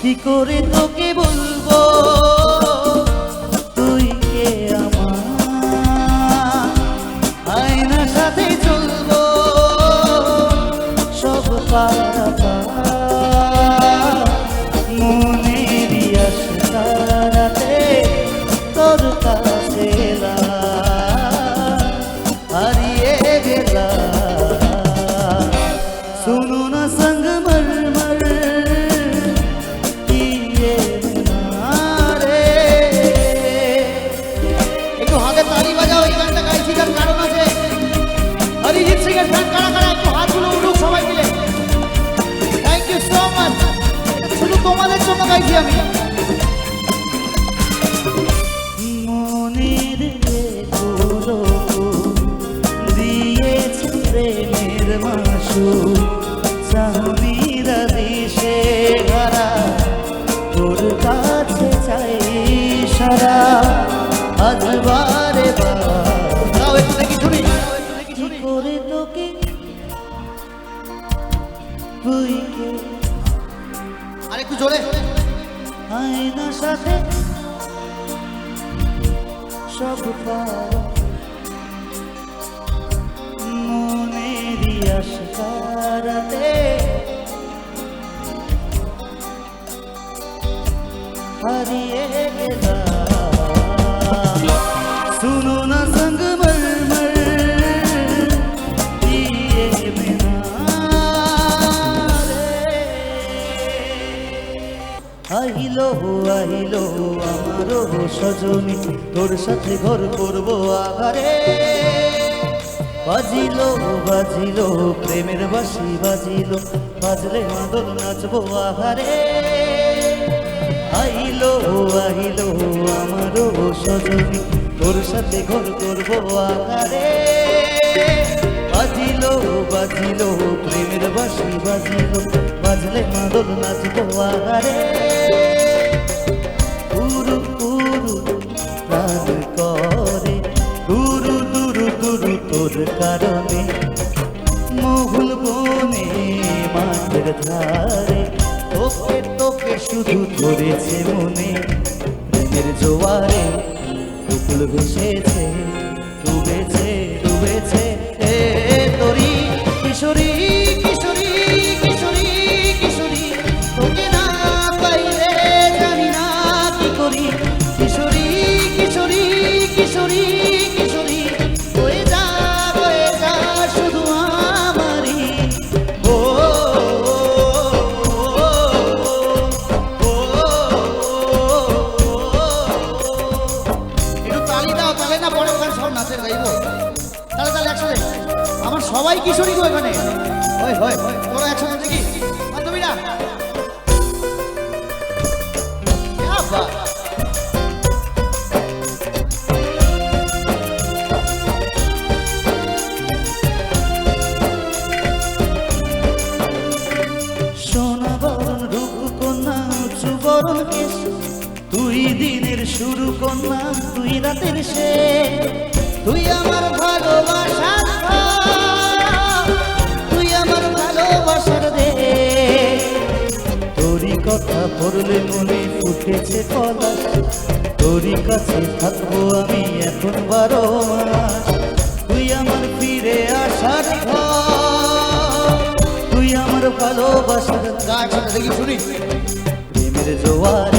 কি করে তোকে বলবো তুই কে আমার, আয়নার সাথে চলবো সব পারাপার, মনেরই আশারাতে তোর কাছে হারিয়ে গেলাম। सुनो ना संगमरमर की ये मीनारे। একটু হাতে তালি বাজাও, এই গানটা গাইছি তার কারণ আছে। অরিজিৎ সিং এর ফ্যান কারা কারা একটু হাতগুলো উঠুক সবাই মিলে। থ্যাংক ইউ সো মাচ, শুধু তোমাদের জন্য গাইছি আমি। মনের গুলো দিয়েছে প্রেমের মাসু, চাঁদিরা দিশে হারা তোর কাছে চাই সারা, আজ বারে বার একটু দেখি শুনি কি করে তোকে তুই কে, আর একটু জোরে, আয়নার সাথে সব পার, মনেরই আশারাতে হারিয়ে গেলাম। सुनो ना संगमरमर की ये मीनारे। আহিলো আহিলো আমারো সজনী, তোর সাথে ঘর করবো আধারে, বাজিলো বাজিলো প্রেমের বাঁশি বাজিলো, বাজলে মাদল নাচবো আহারে। আইলো আহিলো আমারও সজনী, তোর সাথে ঘর করবো আহারে, বাজিলো বাজিলো প্রেমের বাঁশি বাজিলো, বাজলে মাদল নাচবো আহারে। উরু উরু প্রাণ করে দুরু দুরু দুরু তোর কারণে, মহুল বনে মাঠের ধারে তোকে তোকে শুধু ধরেছে মনে, প্রেমের জোয়ারে কুকুল ভেসেছে ডুবেছে ডুবেছে এ তোরি কিশোরী কিশোরী কিশোরী কিশোরী, তোকে না পাইলে জানি না কি করি, কিশোরী কিশোরী কিশোরী কিশোরী, হয়ে যা শুধু আমারই। ও একটু তালি দাও, তালে না পরে ওখানে সব নাচের গাইবো, তাহলে তাহলে একসাথে আমার সবাই কিশোরী গো এখানে, হয় হয় তোরা একসাথে দেখি বান্ধবীরা। সোনা বরণ রূপ কন্যা উঁচু বরণ কেশ, তুই দিনের শুরু কন্যা তুই রাতের শেষ, তুই আমার ভালোবাসার তুই আমার ভালোবাসার দে, তোরই কথা পড়লে মনে ফুটেছে পলাশ, তোরই কাছে থাকবো আমি এখন 12 মাস, তুই আমার ফিরে আসার তুই আমার ভালোবাসার। দেখি শুনি প্রেমের জোয়ার